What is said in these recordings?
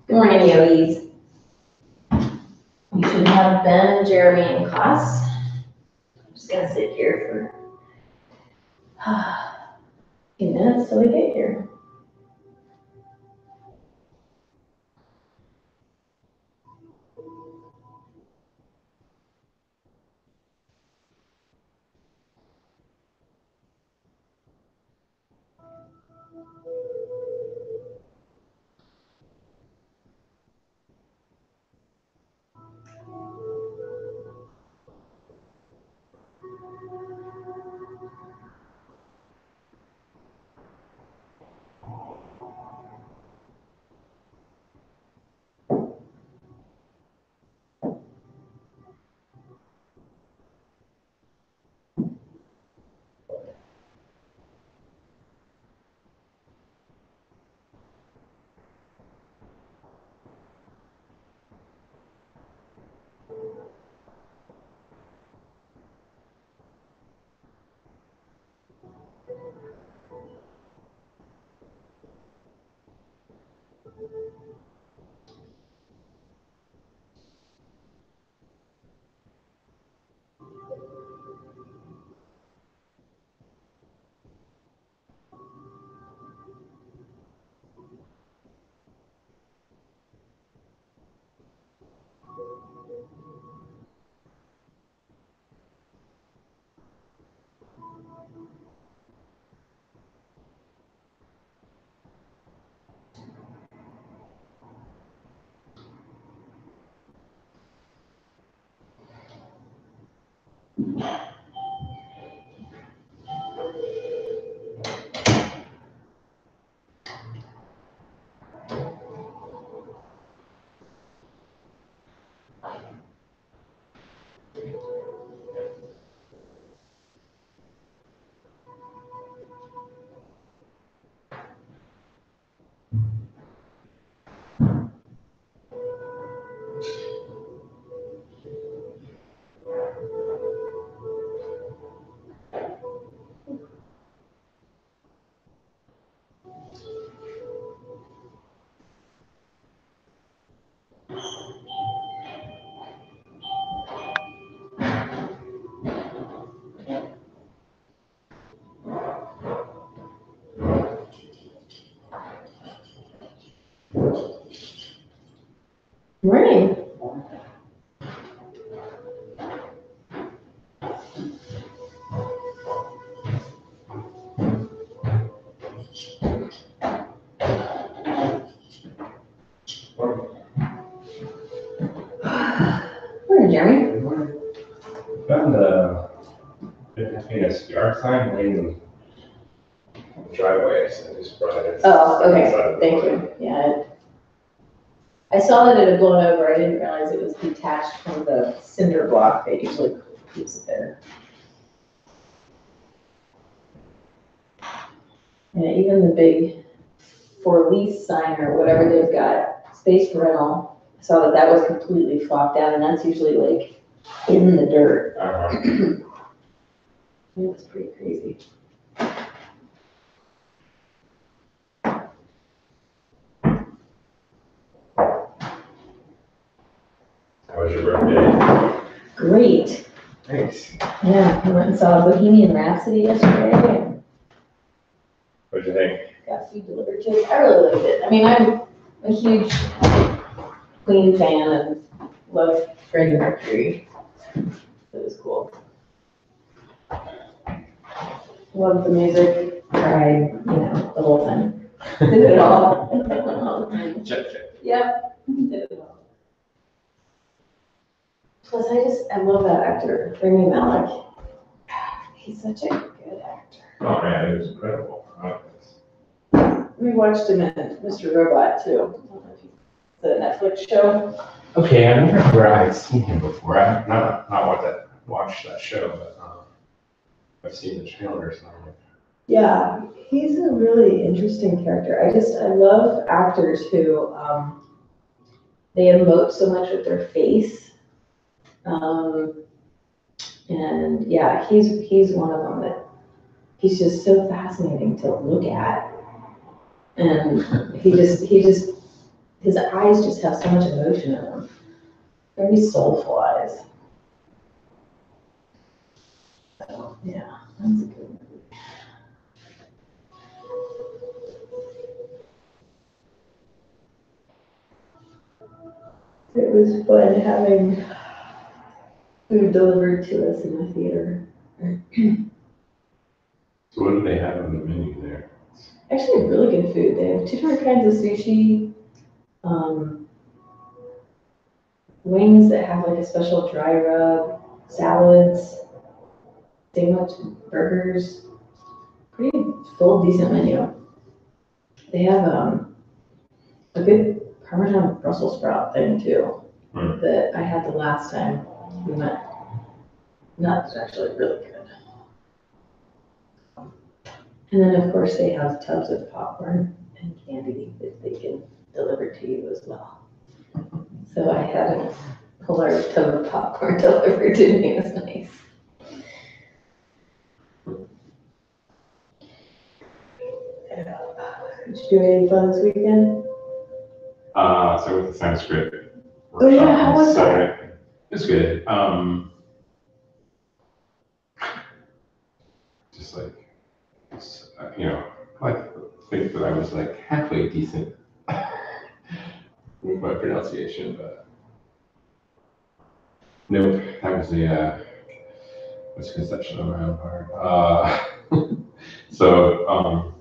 Good morning, yogis. We should have Ben, Jeremy, in class. I'm just gonna sit here for a few minutes till we get here. Morning. Morning, Jeremy. Found the famous yard sign laying in the driveway, so I just brought it. Oh, okay, thank you. Yeah. I saw that it had blown over. I didn't realize it was detached from the cinder block that usually keeps it there. Yeah, even the big for lease sign or whatever they've got, space rental, I saw that was completely flopped out, and that's usually like in the dirt. It was pretty crazy. How was your birthday? Great. Thanks. Yeah, I went and saw Bohemian Rhapsody yesterday. And What'd you think? got food delivered to us. I really liked it. I mean, I'm a huge Queen fan and love Freddie Mercury. It was cool. Loved the music, cried, the whole thing. Did it all. Check. Yep, did it all. Plus, I love that actor, Rami Malek. He's such a good actor. Oh man, it was incredible. We watched him in Mr. Robot too. The Netflix show. Okay, I remember where I had seen him before. I have not watched that show, but I've seen the trailers. Yeah, he's a really interesting character. I love actors who they emote so much with their face. And yeah, he's one of them that he's just so fascinating to look at. And he just his eyes just have so much emotion in them. Very soulful eyes. So, yeah, that's a good movie. It was fun having food delivered to us in the theater. So what do they have on the menu there? Actually, really good food. They have 2 different kinds of sushi, wings that have like a special dry rub, salads, sandwich, burgers. Pretty full, decent menu. They have a good Parmesan Brussels sprout thing too, that I had the last time we went. That's actually really good. And then, of course, they have tubs of popcorn and candy that they can deliver to you as well. So I had a large tub of popcorn delivered to me. It was nice. Did you do any fun this weekend? So with the Sanskrit Oh, yeah, workshop how on was that? Saturday. It's good. Just like, I think that I was like halfway decent with my pronunciation, but nope, that was a misconception on my own part. So,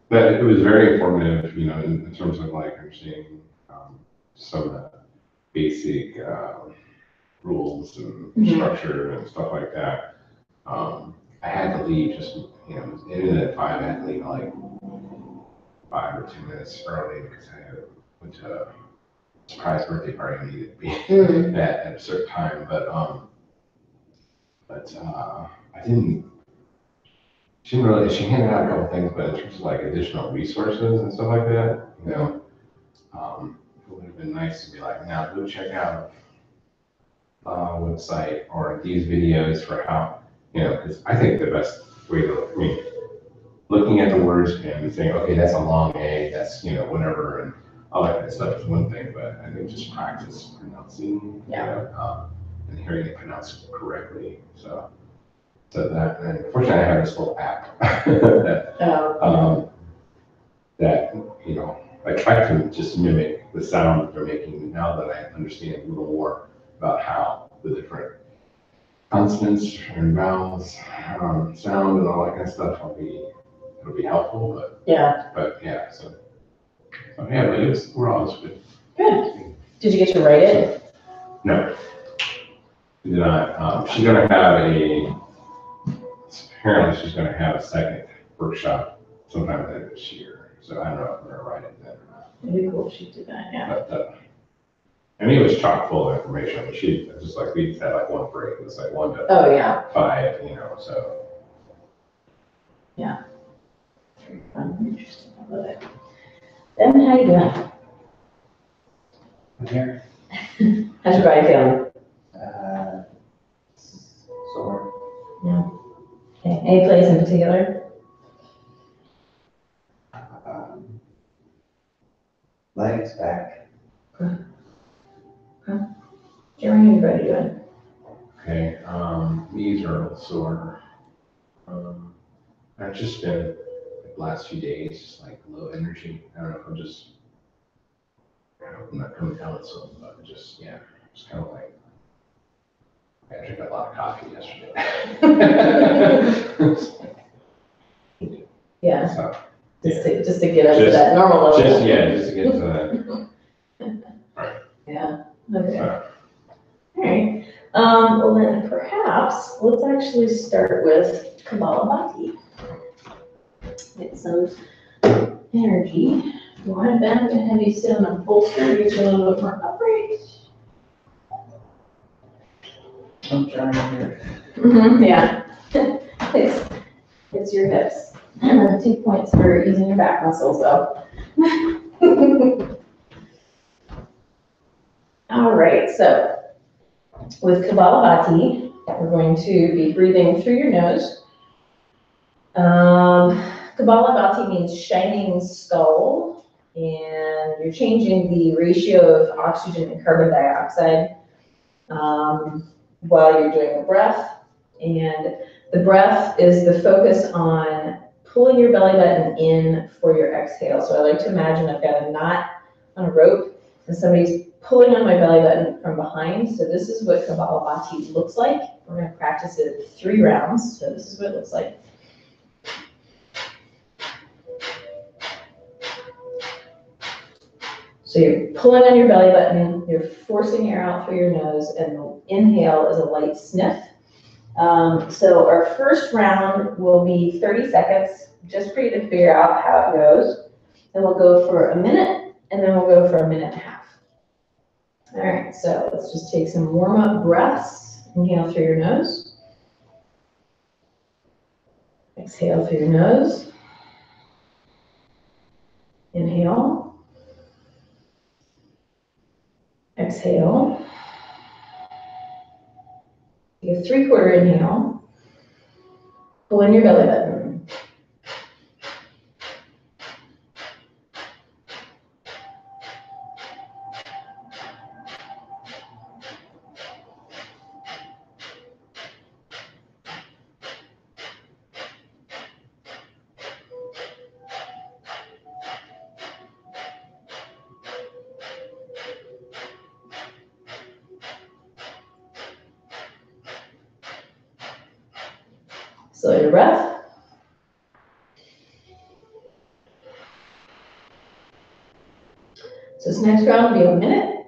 but it was very informative, in terms of like understanding some of the basic rules and structure and stuff like that. I had to leave just, it ended at 5. I had to leave like 5 or 10 minutes early because I went to a surprise birthday party. I needed to be at a certain time, but I didn't. She handed out a couple things, but in terms of like additional resources and stuff like that, it would have been nice to be like, now go check out website or these videos for how, because I think the best way to, looking at the words and saying, okay, that's a long A, that's, whatever, and all that kind of stuff is one thing, but I think just practice pronouncing, and hearing it pronounced correctly. So that, and fortunately I have this little app that, I try to just mimic the sound that they're making now that I understand a little more about how the different consonants and vowels sound and all that kind of stuff. It'll be helpful, but yeah, so yeah, but we're all good. Good. Did you get to write it? No, we did not. She's gonna have apparently she's gonna have a second workshop sometime later this year. So I don't know if we're gonna write it then or not. It'd be cool if she did that, yeah. But, and it was chock full of information. She just like, we had like one break. It was like 1 to 5, so. Yeah. Very fun, interesting, I love it. Ben, how you doing? I'm here. How's your body feeling? Sore. Yeah. Okay, any place in particular? Legs, back. Jeremy, how you body doing? Okay, knees are a little sore. I've just been, the last few days, just like low energy. I don't know if I'm not coming down with something, but just kind of like, I drank a lot of coffee yesterday. Yeah, So, just to get up to that normal level. just to get to that. Yeah, okay. So, All right, well then perhaps, let's actually start with Kabbalah. Get some energy. You want Ben to have you sit on a bolster, get you a little bit more upright. I'm trying here. Yeah. It's your hips. 2 points for using your back muscles though. All right, so with Kabbalah, we're going to be breathing through your nose. Kabbalah means shining skull. And you're changing the ratio of oxygen and carbon dioxide while you're doing the breath. And the breath is the focus on pulling your belly button in for your exhale. So I like to imagine I've got a knot on a rope and somebody's pulling on my belly button from behind. So this is what Kapalabhati looks like. We're going to practice it 3 rounds. So this is what it looks like. So you're pulling on your belly button, you're forcing air out through your nose, and the inhale is a light sniff. So our first round will be 30 seconds, just for you to figure out how it goes. Then we'll go for a minute, and then we'll go for a minute and a half. All right, so let's just take some warm-up breaths. Inhale through your nose. Exhale through your nose. Inhale. Exhale. Take a 3/4 inhale. Pull in your belly button. Slow your breath. So this next round will be a minute.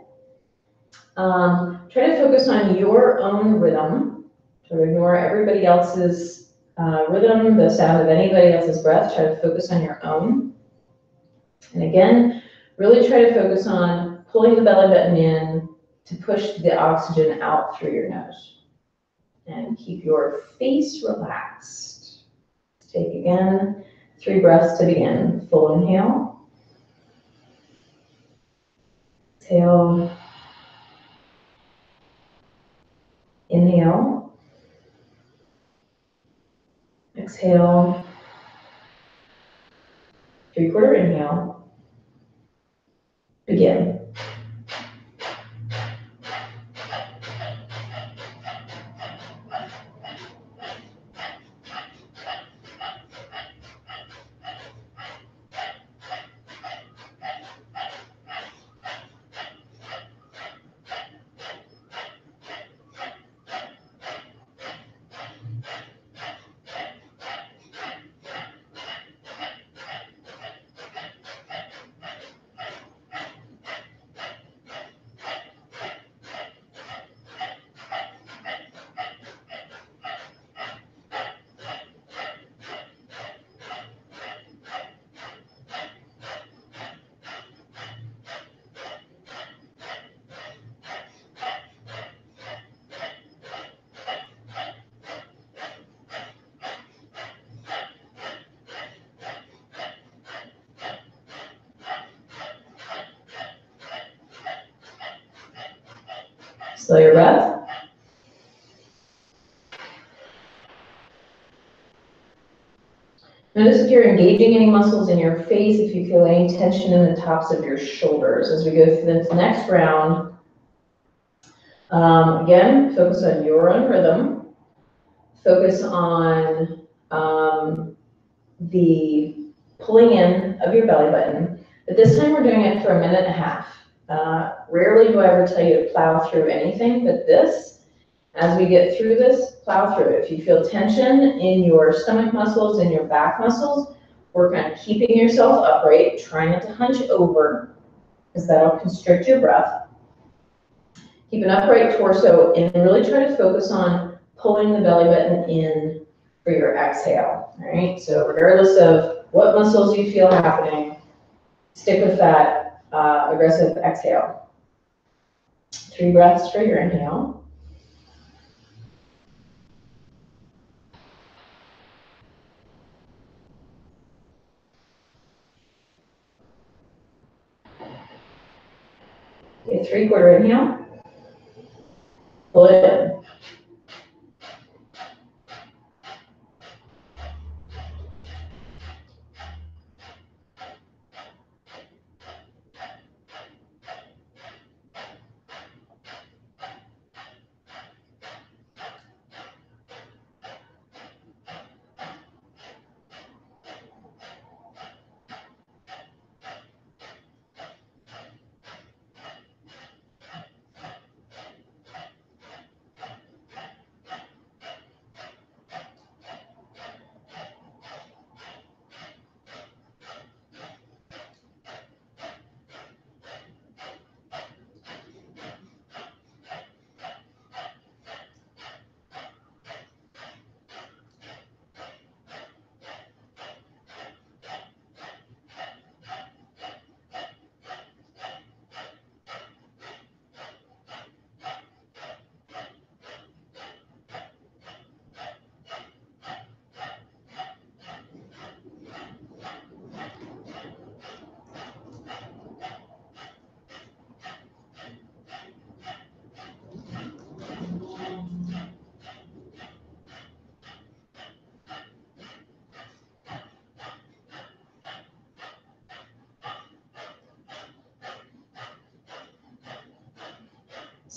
Try to focus on your own rhythm. So ignore everybody else's rhythm, the sound of anybody else's breath. Try to focus on your own. And again, really try to focus on pulling the belly button in to push the oxygen out through your nose. And keep your face relaxed. Take again 3 breaths to begin. Full inhale. Exhale. Inhale. Exhale. 3/4 inhale. Begin. Slow your breath. Notice if you're engaging any muscles in your face, if you feel any tension in the tops of your shoulders. As we go through this next round, again, focus on your own rhythm. Focus on the pulling in of your belly button. But this time we're doing it for a minute and a half. Rarely do I ever tell you to plow through anything, but this, as we get through this, plow through it. If you feel tension in your stomach muscles and your back muscles, work on keeping yourself upright. Try not to hunch over, because that'll constrict your breath. Keep an upright torso and really try to focus on pulling the belly button in for your exhale. All right, so regardless of what muscles you feel happening, stick with that aggressive exhale. 3 breaths for your inhale. Okay, 3/4 inhale. Pull it in.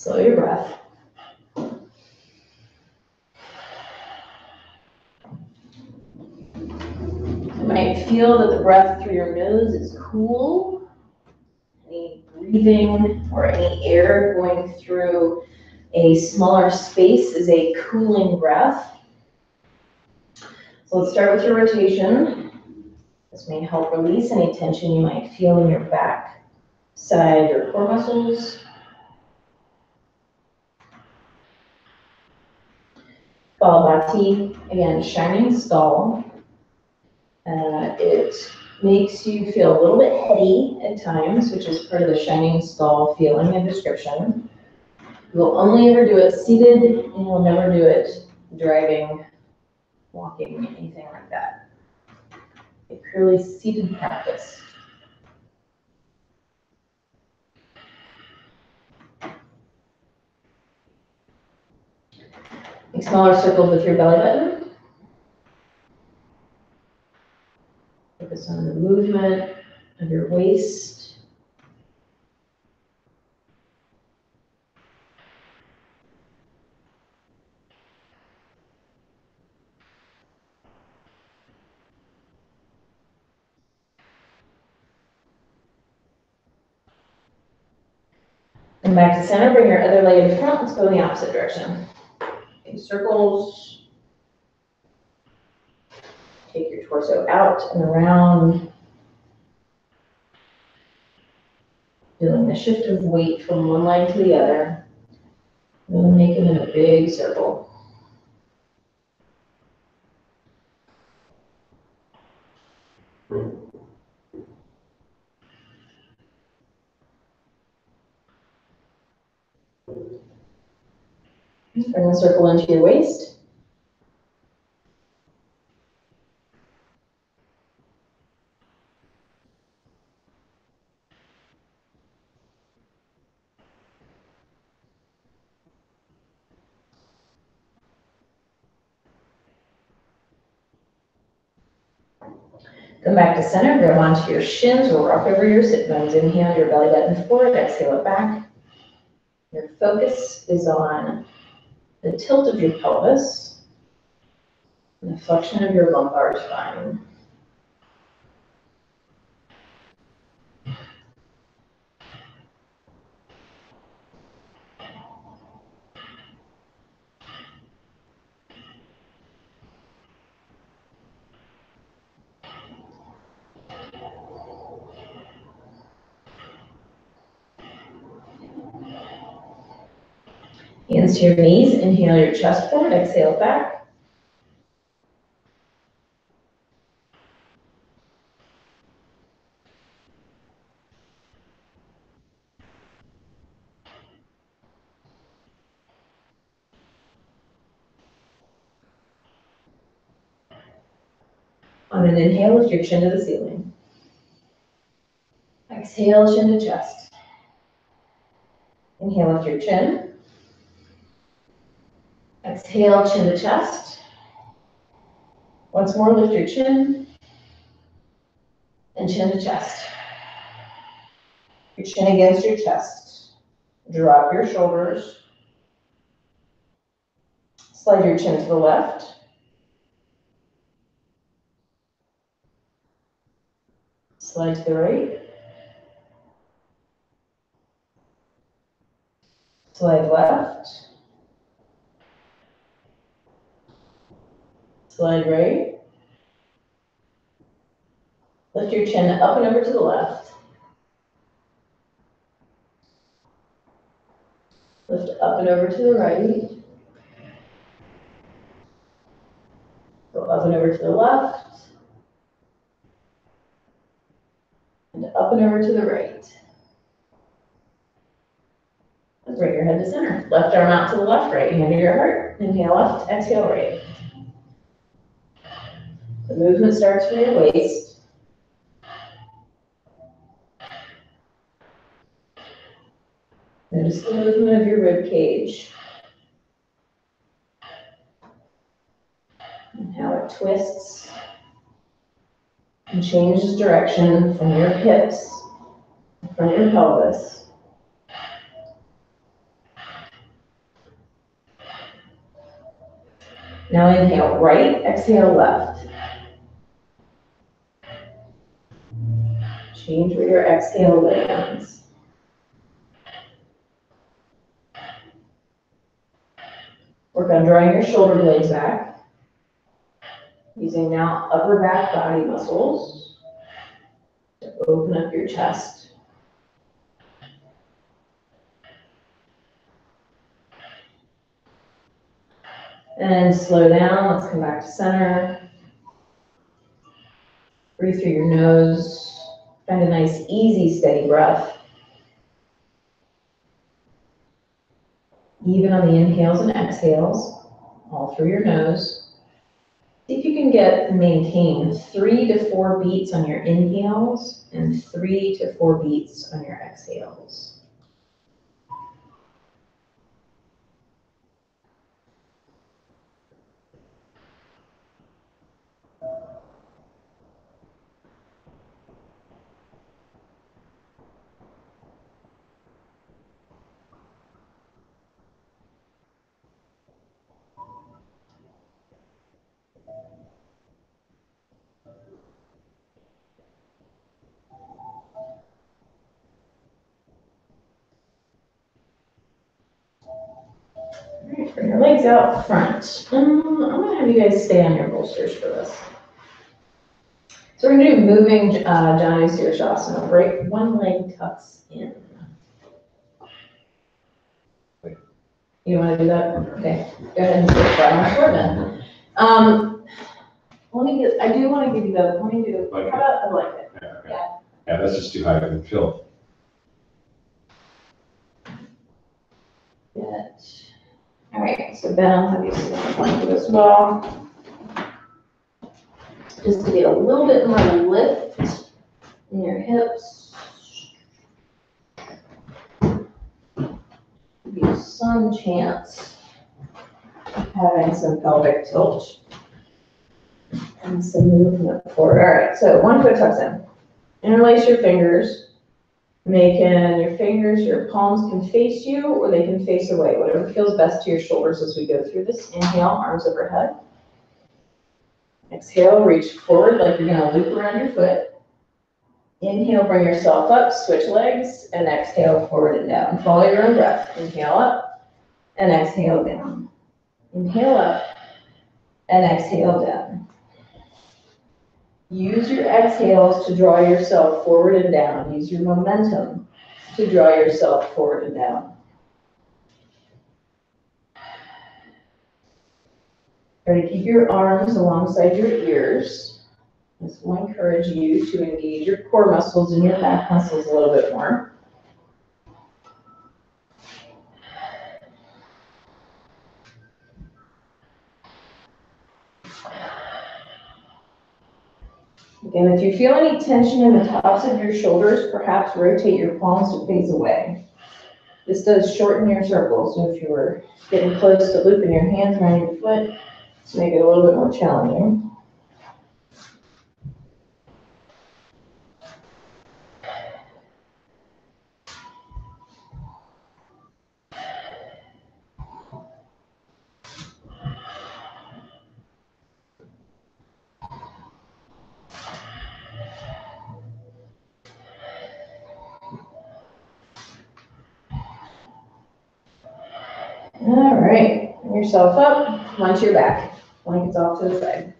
Slow your breath. You might feel that the breath through your nose is cool. Any breathing or any air going through a smaller space is a cooling breath. So let's start with your rotation. This may help release any tension you might feel in your back, side, or core muscles. Kapalabhati, again, shining skull. It makes you feel a little bit heady at times, which is part of the shining skull feeling and description. You'll only ever do it seated, and you'll never do it driving, walking, anything like that. A purely seated practice. Make smaller circles with your belly button. Focus on the movement of your waist. Come back to center, bring your other leg in front, let's go in the opposite direction. Make circles. Take your torso out and around. Feeling the shift of weight from one leg to the other. Really making it a big circle. Bring the circle into your waist. Come back to center, grab onto your shins or rock over your sit bones. Inhale your belly button forward, exhale it back. Your focus is on the tilt of your pelvis and the flexion of your lumbar spine. Hands to your knees, inhale your chest forward, exhale back. On an inhale, lift your chin to the ceiling. Exhale, chin to chest. Inhale, lift your chin. Exhale, chin to chest. Once more, lift your chin and chin to chest. Your chin against your chest. Drop your shoulders. Slide your chin to the left. Slide to the right. Slide left. Slide right. Lift your chin up and over to the left. Lift up and over to the right. Go up and over to the left. And up and over to the right. And bring your head to center. Left arm out to the left, right hand to your heart. Inhale left, exhale right. The movement starts from your waist. Notice the movement of your rib cage. And how it twists and changes direction from your hips, from your pelvis. Now inhale right, exhale left. Change where your exhale lands. Work on drawing your shoulder blades back. Using now upper back body muscles to open up your chest. And slow down, let's come back to center. Breathe through your nose. Find a nice, easy, steady breath. Even on the inhales and exhales, all through your nose. See if you can maintain 3 to 4 beats on your inhales and 3 to 4 beats on your exhales. Bring your legs out front. I'm gonna have you guys stay on your bolsters for this. So we're gonna do moving Janu Sirsasana. Right, one leg tucks in. You wanna do that? Okay, go ahead and switch back forward then. I do wanna give you how about a blanket? Yeah, okay. Yeah, that's just too high to feel. Good. All right, so Ben, I'll have you sit on the blanket as well. Just to get a little bit more lift in your hips. Give you some chance of having some pelvic tilt and some movement forward. All right, so one foot tucks in. Interlace your fingers. Your palms can face you or they can face away, whatever feels best to your shoulders as we go through this. Inhale, arms overhead. Exhale, reach forward like you're gonna loop around your foot. Inhale, bring yourself up, switch legs, and exhale, forward and down. Follow your own breath. Inhale up, and exhale down. Inhale up, and exhale down. Use your exhales to draw yourself forward and down. Use your momentum to draw yourself forward and down. Try to keep your arms alongside your ears. This will encourage you to engage your core muscles and your back muscles a little bit more. Again, if you feel any tension in the tops of your shoulders, perhaps rotate your palms to face away. This does shorten your circle, so if you were getting close to looping your hands around your foot, let's make it a little bit more challenging. All right, bring yourself up, onto your back. Blankets off to the side.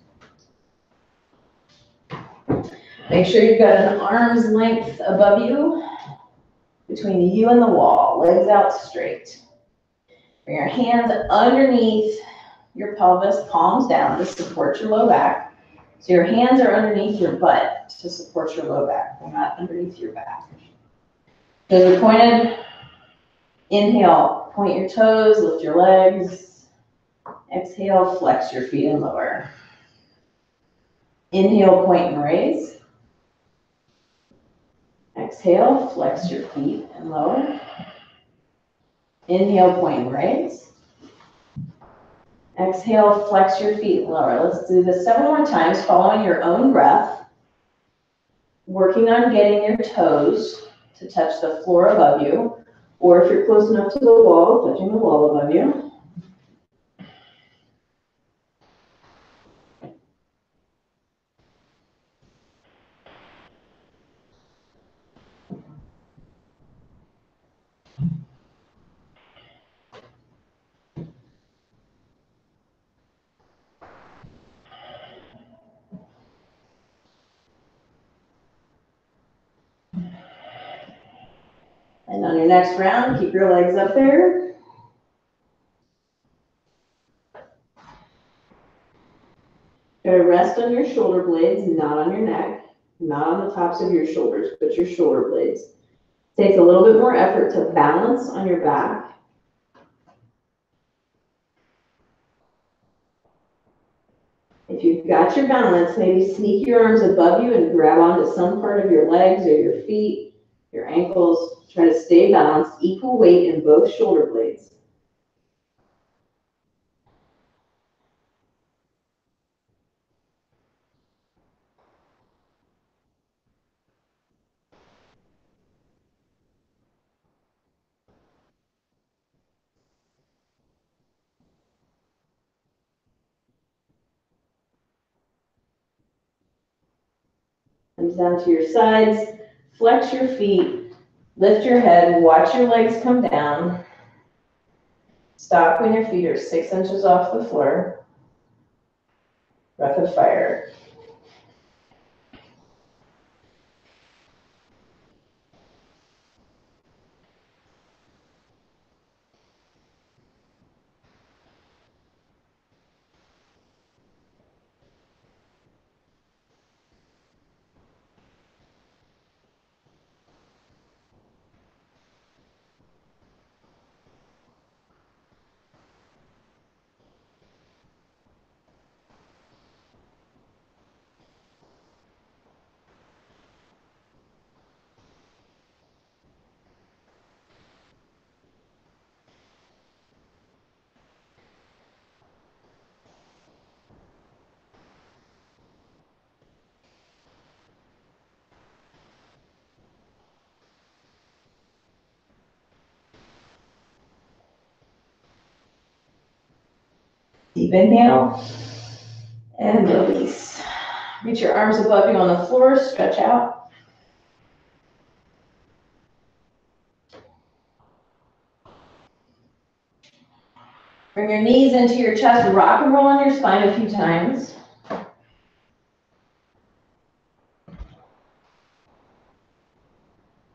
Make sure you've got an arm's length above you, between you and the wall, legs out straight. Bring your hands underneath your pelvis, palms down to support your low back. So your hands are underneath your butt to support your low back. They're not underneath your back. Toes are pointed. Inhale, point your toes, lift your legs. Exhale, flex your feet and lower. Inhale, point and raise. Exhale, flex your feet and lower. Inhale, point and raise. Exhale, flex your feet and lower. Let's do this several more times, following your own breath. Working on getting your toes to touch the floor above you, or if you're close enough to the wall, touching the wall above you. And on your next round, keep your legs up there. Try to rest on your shoulder blades, not on your neck, not on the tops of your shoulders, but your shoulder blades. Takes a little bit more effort to balance on your back. If you've got your balance, maybe sneak your arms above you and grab onto some part of your legs or your feet, your ankles. Try to stay balanced, equal weight in both shoulder blades. Comes down to your sides, flex your feet, lift your head, watch your legs come down. Stop when your feet are 6 inches off the floor. Breath of fire. Deep inhale and release. Reach your arms above you on the floor, stretch out. Bring your knees into your chest, rock and roll on your spine a few times.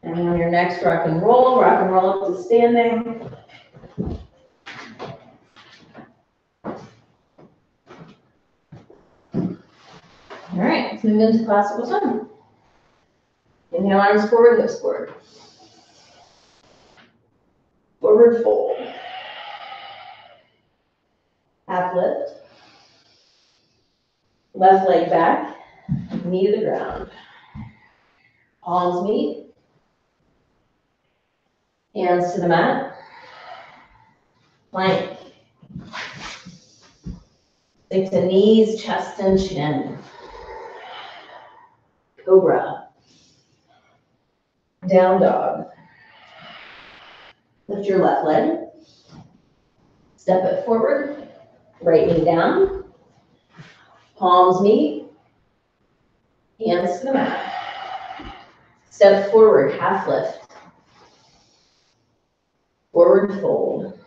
And on your next rock and roll up to standing. All right, let's move into classical swim. Inhale, arms forward, hips forward. Forward fold. Half lift. Left leg back, knee to the ground. Palms meet. Hands to the mat. Plank. Sink to knees, chest, and chin. Cobra. Down dog. Lift your left leg. Step it forward. Right knee down. Palms meet. Hands to the mat. Step forward, half lift. Forward fold.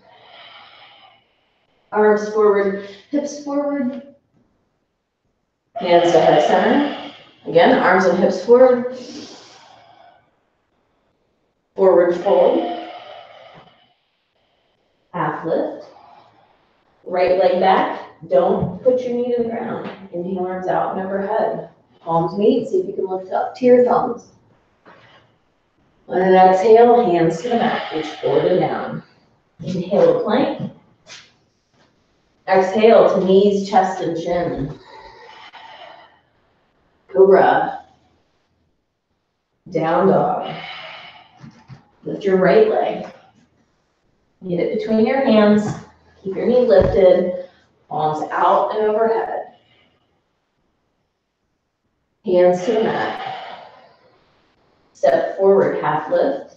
Arms forward, hips forward. Hands to heart center. Again, arms and hips forward. Forward fold. Half lift. Right leg back. Don't put your knee to the ground. Inhale, arms out and overhead. Palms meet. See if you can lift up to your thumbs. On an exhale, hands to the mat. Reach forward and down. Inhale to plank. Exhale to knees, chest, and chin. Cobra. Down dog. Lift your right leg. Get it between your hands. Keep your knee lifted. Palms out and overhead. Hands to the mat. Step forward, half lift.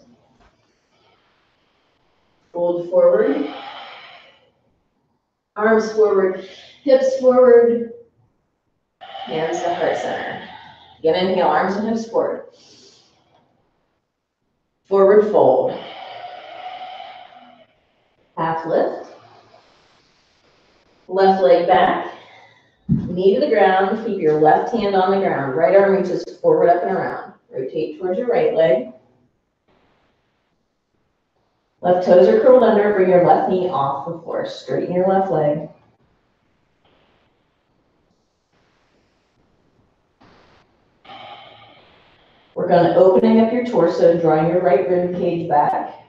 Fold forward. Arms forward, hips forward. Hands to heart center. Again, inhale, arms and hips forward. Forward fold. Half lift. Left leg back. Knee to the ground. Keep your left hand on the ground. Right arm reaches forward, up, and around. Rotate towards your right leg. Left toes are curled under, bring your left knee off the floor, straighten your left leg. Work on opening up your torso, drawing your right rib cage back.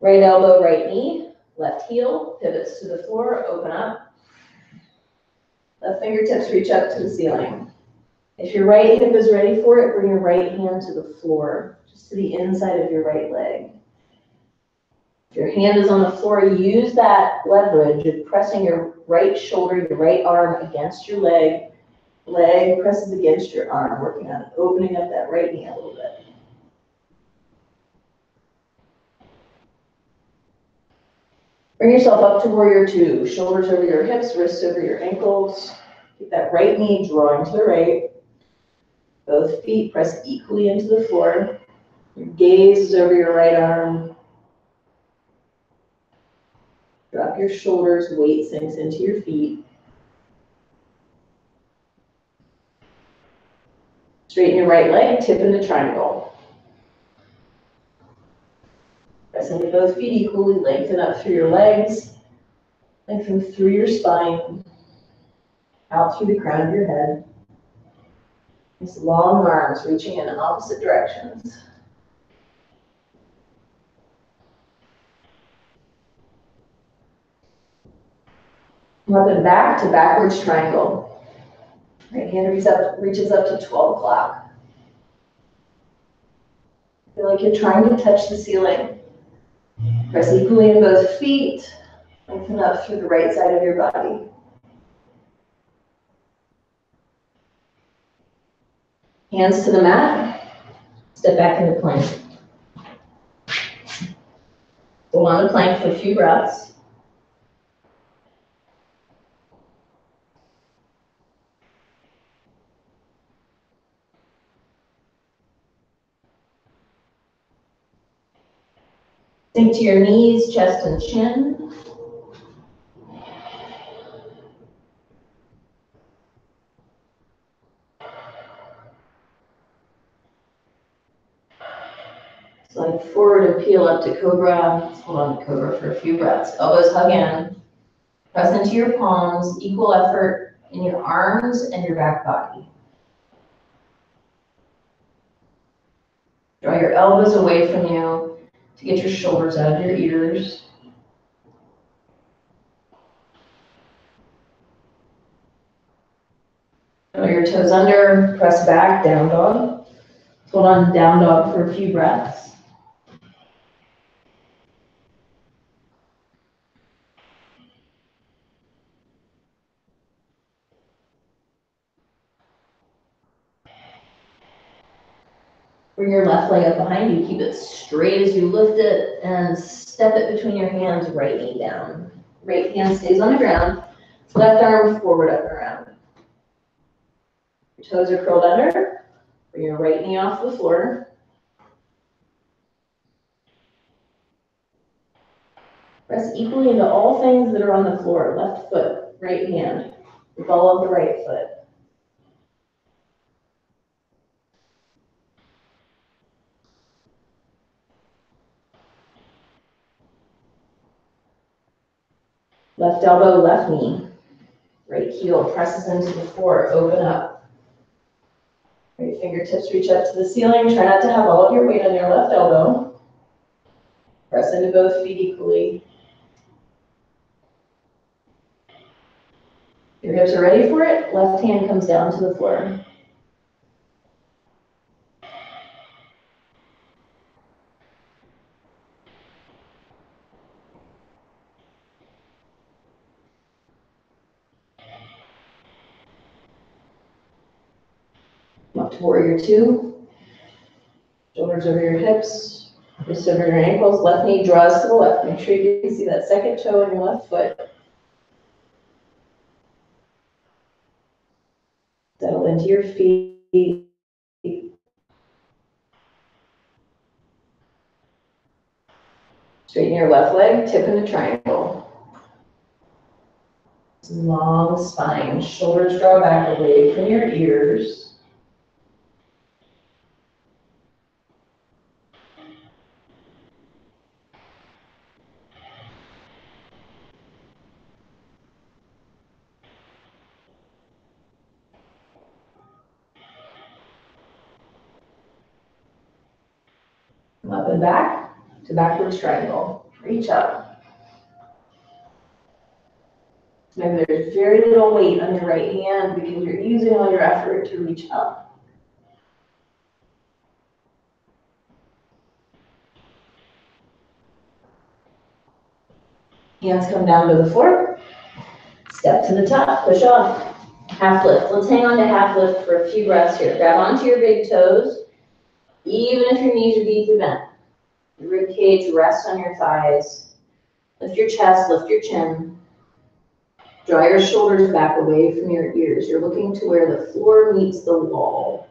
Right elbow, right knee, left heel, pivots to the floor, open up. Left fingertips reach up to the ceiling. If your right hip is ready for it, bring your right hand to the floor, just to the inside of your right leg. If your hand is on the floor, use that leverage of pressing your right shoulder, your right arm against your leg. Leg presses against your arm, working on opening up that right knee a little bit. Bring yourself up to warrior two, shoulders over your hips, wrists over your ankles. Keep that right knee drawing to the right. Both feet press equally into the floor. Your gaze is over your right arm. Drop your shoulders, weight sinks into your feet. Straighten your right leg, tip into triangle. Press into both feet equally, lengthen up through your legs. Lengthen through your spine, out through the crown of your head. These long arms reaching in opposite directions. Up and back to backwards triangle. Right hand reaches up to 12 o'clock. Feel like you're trying to touch the ceiling. Press equally in both feet. Lengthen up through the right side of your body. Hands to the mat. Step back into plank. Hold on to plank for a few breaths. Sink to your knees, chest, and chin. Slide forward and peel up to cobra. Let's hold on to cobra for a few breaths. Elbows hug in. Press into your palms, equal effort in your arms and your back body. Draw your elbows away from you to get your shoulders out of your ears. Draw your toes under, press back, down dog. Hold on to down dog for a few breaths. Bring your left leg up behind you, keep it straight as you lift it, and step it between your hands, right knee down. Right hand stays on the ground, left arm forward, up and around. Your toes are curled under, bring your right knee off the floor. Press equally into all things that are on the floor, left foot, right hand, the ball of the right foot. Left elbow, left knee. Right heel presses into the floor, open up. Right fingertips reach up to the ceiling. Try not to have all of your weight on your left elbow. Press into both feet equally. Your hips are ready for it. Left hand comes down to the floor. Come up to warrior two. Shoulders over your hips, wrists over your ankles. Left knee draws to the left. Make sure you can see that second toe on your left foot. Settle into your feet. Straighten your left leg, tip in a triangle. Long spine, shoulders draw back away from your ears. Up and back to backwards triangle. Reach up. Maybe there's very little weight on your right hand because you're using all your effort to reach up. Hands come down to the floor. Step to the top, push off. Half lift. Let's hang on to half lift for a few breaths here. Grab onto your big toes, even if your knees are deeply bent. Your rib cage rests on your thighs. Lift your chest, lift your chin. Draw your shoulders back away from your ears. You're looking to where the floor meets the wall.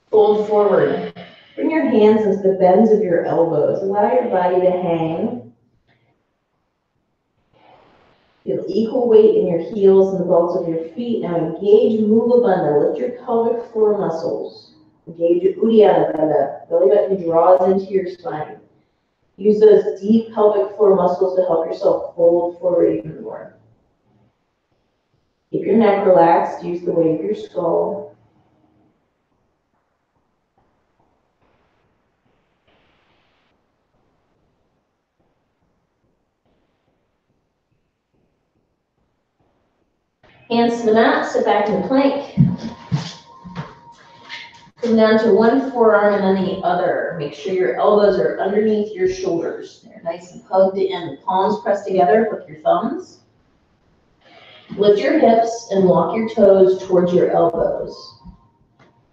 Fold forward. Bring your hands into the bends of your elbows. Allow your body to hang. Feel equal weight in your heels and the balls of your feet. Now engage Mula Bandha. Lift your pelvic floor muscles. Engage Uddiyana Bandha. Belly button draws into your spine. Use those deep pelvic floor muscles to help yourself fold forward even more. Keep your neck relaxed. Use the weight of your skull. Hands to the mat, sit back in plank. Come down to one forearm and then the other. Make sure your elbows are underneath your shoulders. They're nice and hugged in. Palms pressed together with your thumbs. Lift your hips and walk your toes towards your elbows.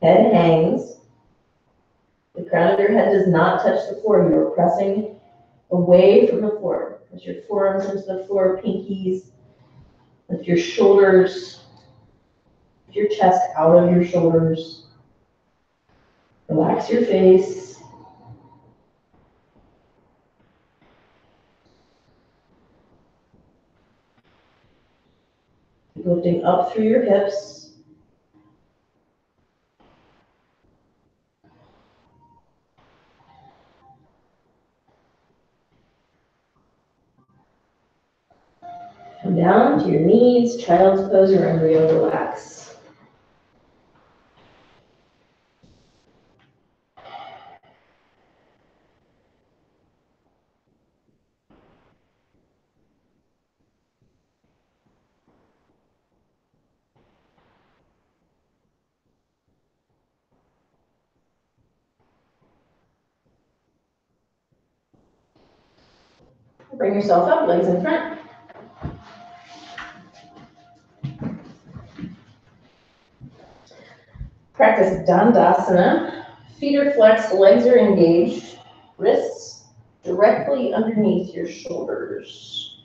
Head hangs. The crown of your head does not touch the floor. You are pressing away from the floor. Press your forearms into the floor, pinkies. Lift your shoulders. Lift your chest out of your shoulders. Relax your face. Lifting up through your hips. Come down to your knees, child's pose or embryo, relax. Bring yourself up, legs in front. Practice Dandasana. Feet are flexed, legs are engaged, wrists directly underneath your shoulders.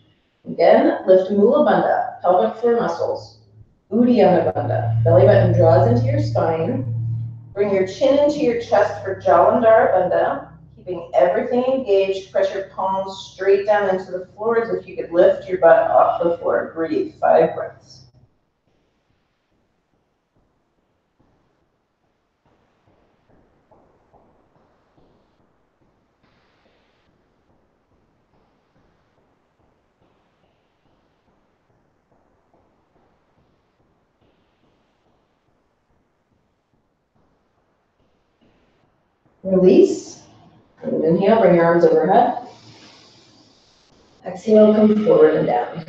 Again, lift Mula Bandha, pelvic floor muscles. Uddiyana Bandha, belly button draws into your spine. Bring your chin into your chest for Jalandhara Bandha. Keeping everything engaged, press your palms straight down into the floor as if you could lift your butt off the floor. Breathe, 5 breaths. Release. And inhale, bring your arms overhead. Exhale, come forward and down.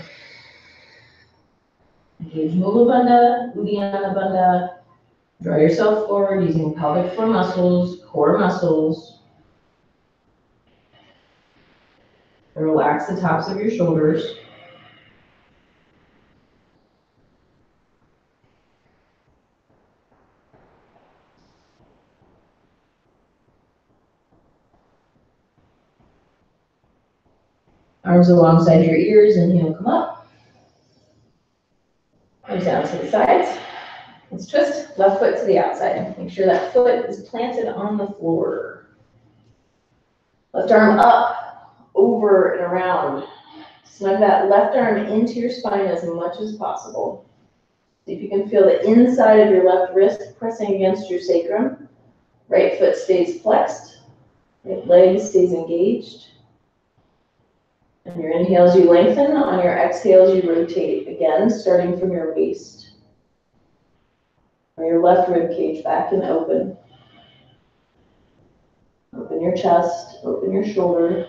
Engage Mula Bandha, Uddiyana Bandha. Draw yourself forward using pelvic floor muscles, core muscles. And relax the tops of your shoulders. Arms alongside your ears, inhale, come up. Arms down to the sides. Let's twist, left foot to the outside. Make sure that foot is planted on the floor. Left arm up, over and around. Snug that left arm into your spine as much as possible. See if you can feel the inside of your left wrist pressing against your sacrum. Right foot stays flexed. Right leg stays engaged. On your inhales, you lengthen. On your exhales, you rotate. Again, starting from your waist. Bring your left rib cage back and open. Open your chest, open your shoulder.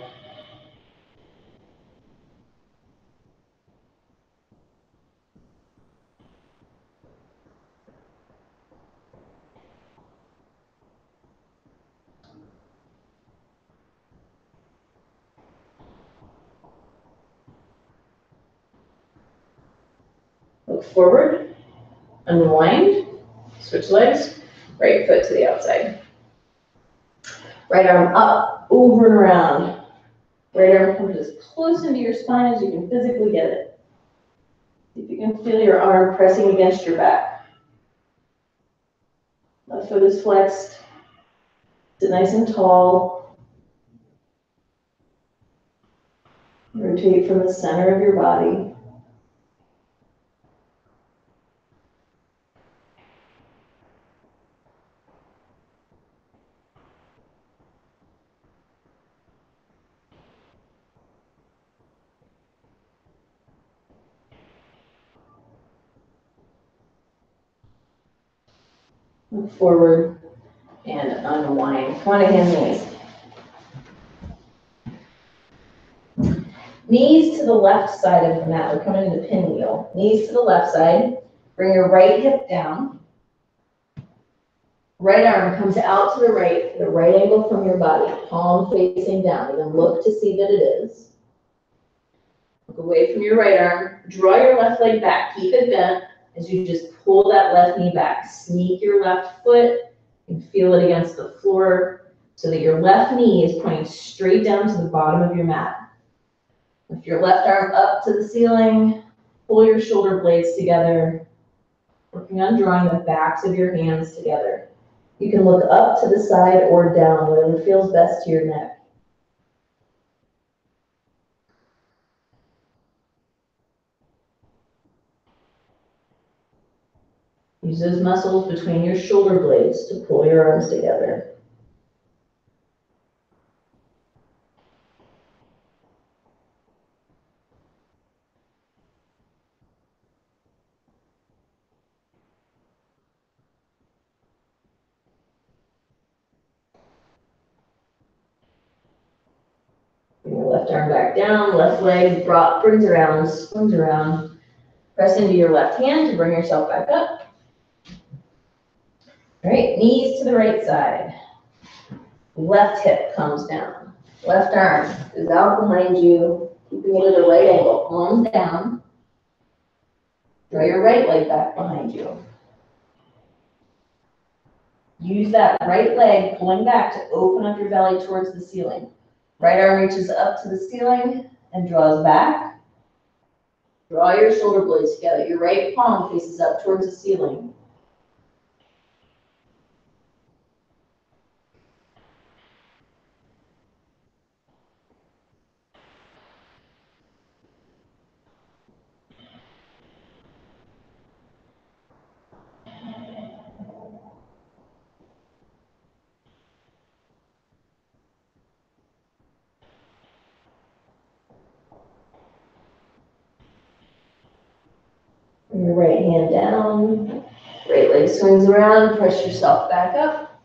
Look forward, unwind, switch legs, right foot to the outside. Right arm up, over and around. Right arm comes as close into your spine as you can physically get it. See if you can feel your arm pressing against your back. Left foot is flexed. Sit nice and tall. Rotate from the center of your body. Look forward and unwind. Come on to hands and knees. Knees to the left side of the mat. We're coming to the pinwheel. Knees to the left side. Bring your right hip down. Right arm comes out to the right, the right angle from your body, palm facing down. You can look to see that it is. Look away from your right arm. Draw your left leg back. Keep it bent as you just pull that left knee back. Sneak your left foot and feel it against the floor so that your left knee is pointing straight down to the bottom of your mat. Lift your left arm up to the ceiling. Pull your shoulder blades together. Working on drawing the backs of your hands together. You can look up to the side or down, whatever feels best to your neck. Use those muscles between your shoulder blades to pull your arms together. Bring your left arm back down, left leg brings around, swings around. Press into your left hand to bring yourself back up. All right, knees to the right side. Left hip comes down. Left arm is out behind you, keeping it at a right angle. Palms down. Draw your right leg back behind you. Use that right leg pulling back to open up your belly towards the ceiling. Right arm reaches up to the ceiling and draws back. Draw your shoulder blades together. Your right palm faces up towards the ceiling. Bring your right hand down. Right leg swings around. Press yourself back up.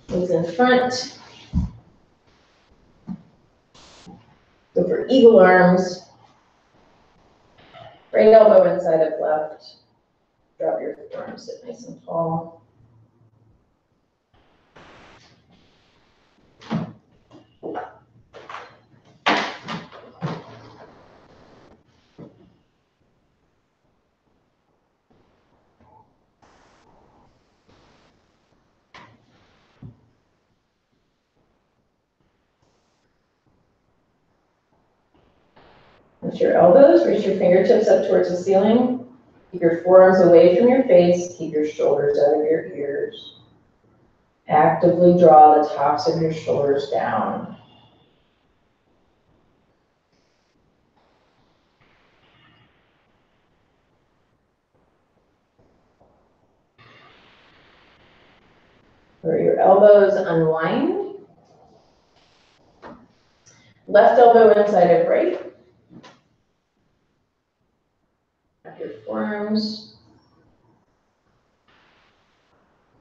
Legs in front. Go for eagle arms. Right elbow inside of left. Drop your forearms, sit nice and tall. Lift your elbows, reach your fingertips up towards the ceiling. Keep your forearms away from your face, keep your shoulders out of your ears. Actively draw the tops of your shoulders down. Where your elbows unwind. Left elbow inside of right. Wrap your forearms.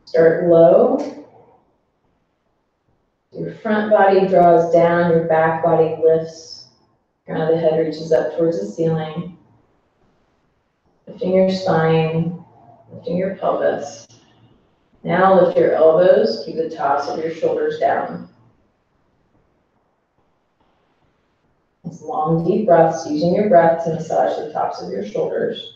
Start low. Your front body draws down, your back body lifts. Crown of the head reaches up towards the ceiling. Lifting your spine, lifting your pelvis. Now lift your elbows, keep the tops of your shoulders down. It's long, deep breaths, using your breath to massage the tops of your shoulders.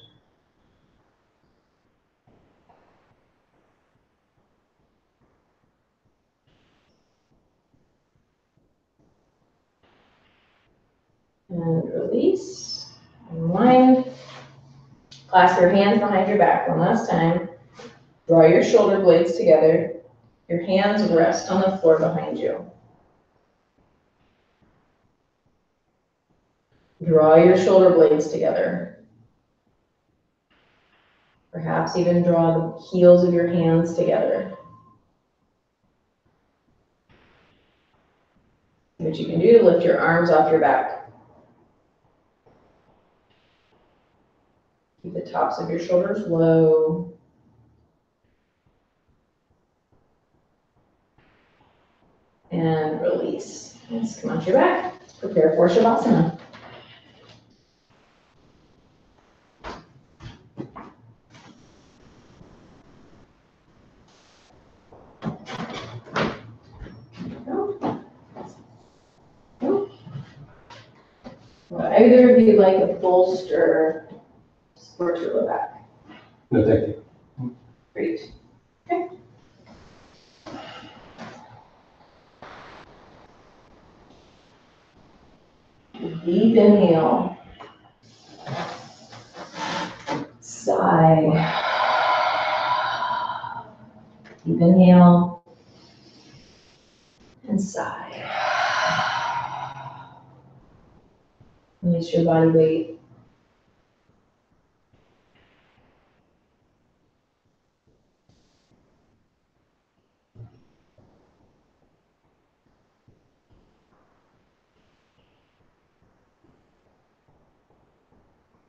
And release, unwind. Clasp your hands behind your back one last time. Draw your shoulder blades together. Your hands rest on the floor behind you. Draw your shoulder blades together. Perhaps even draw the heels of your hands together. What you can do, lift your arms off your back. Keep the tops of your shoulders low. And release. Let's come onto your back. Prepare for Shavasana. Would either of you like a bolster support your low back? No, thank you. Great. Okay. Deep inhale. Sigh. Deep inhale. And sigh. Release your body weight.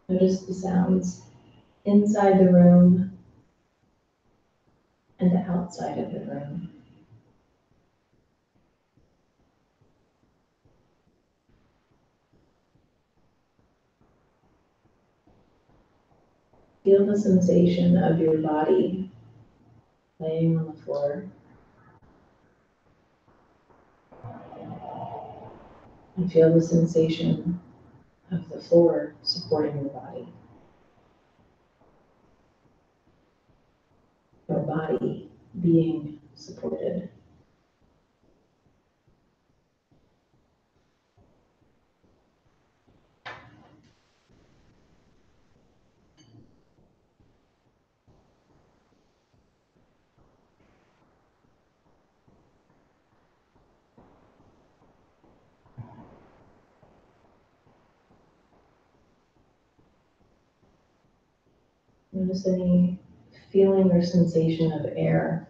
Notice the sounds inside the room and outside of the room. Feel the sensation of your body laying on the floor. And feel the sensation of the floor supporting your body. Your body being supported. Notice any feeling or sensation of air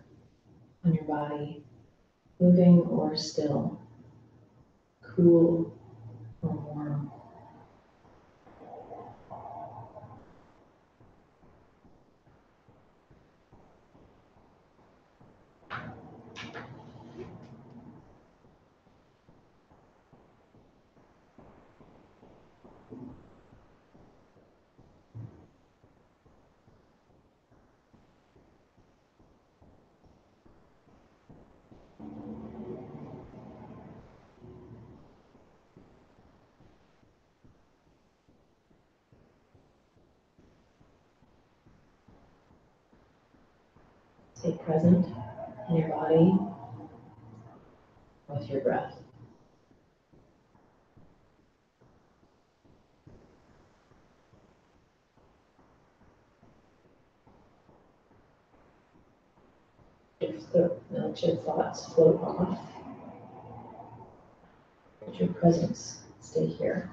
on your body, moving or still, cool or warm. Stay present in your body with your breath. If the, let your thoughts float off. Let your presence stay here.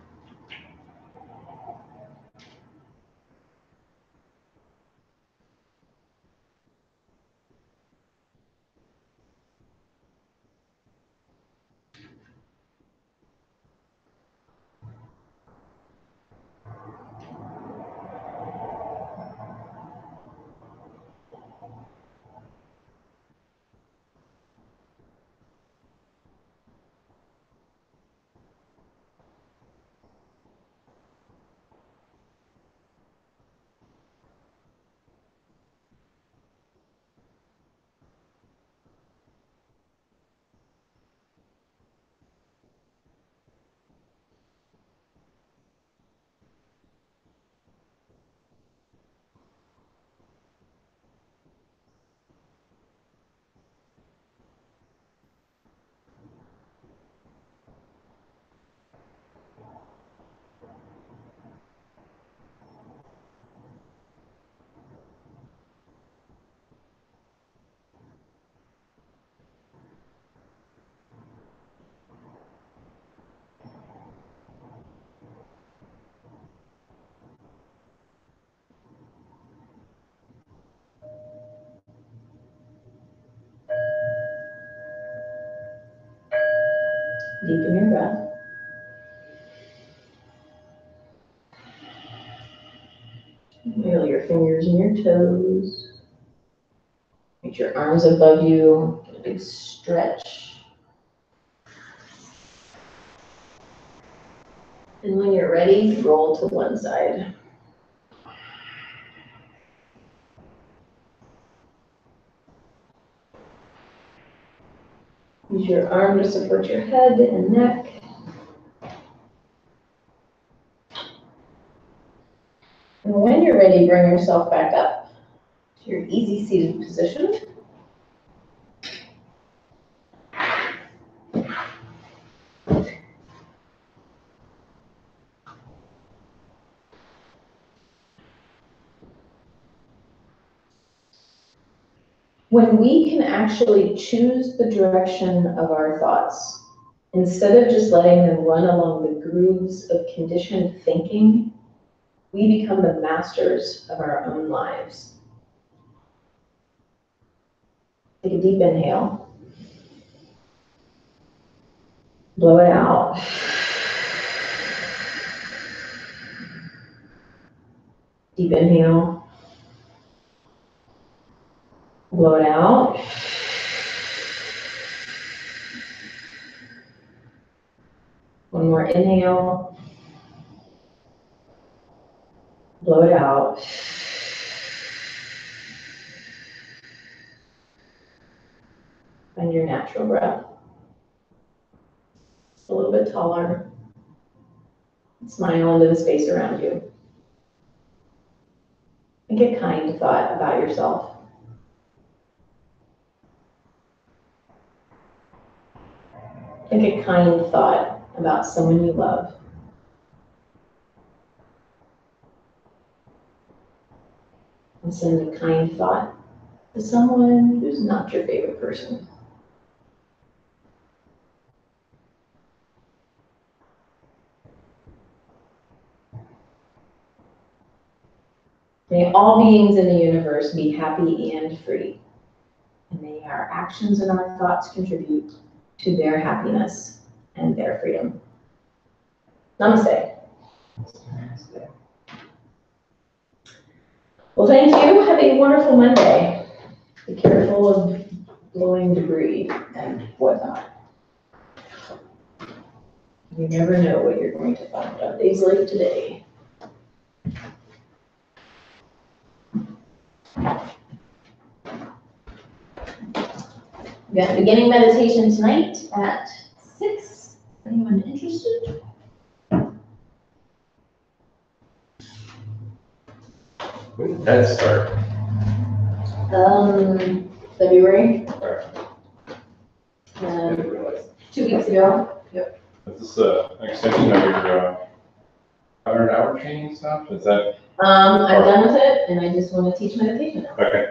Deepen your breath. Wiggle your fingers and your toes. Make your arms above you. Get a big stretch. And when you're ready, roll to one side. Use your arm to support your head and neck. And when you're ready, bring yourself back up to your easy seated position. When we can actually choose the direction of our thoughts, instead of just letting them run along the grooves of conditioned thinking, we become the masters of our own lives. Take a deep inhale. Blow it out. Deep inhale. Blow it out. One more inhale. Blow it out. Find your natural breath. A little bit taller. Smile into the space around you. Think a kind thought about yourself. Think a kind thought about someone you love. And send a kind thought to someone who's not your favorite person. May all beings in the universe be happy and free. And may our actions and our thoughts contribute to their happiness and their freedom. Namaste. Well, thank you. Have a wonderful Monday. Be careful of blowing debris and whatnot. You never know what you're going to find on days like today. We got beginning meditation tonight at 6. Anyone interested? When did that start? February. I didn't realize. 2 weeks ago. Yep. Is this an extension of your 100-hour training stuff? Is that? I'm done with it, and I just want to teach meditation now. Okay.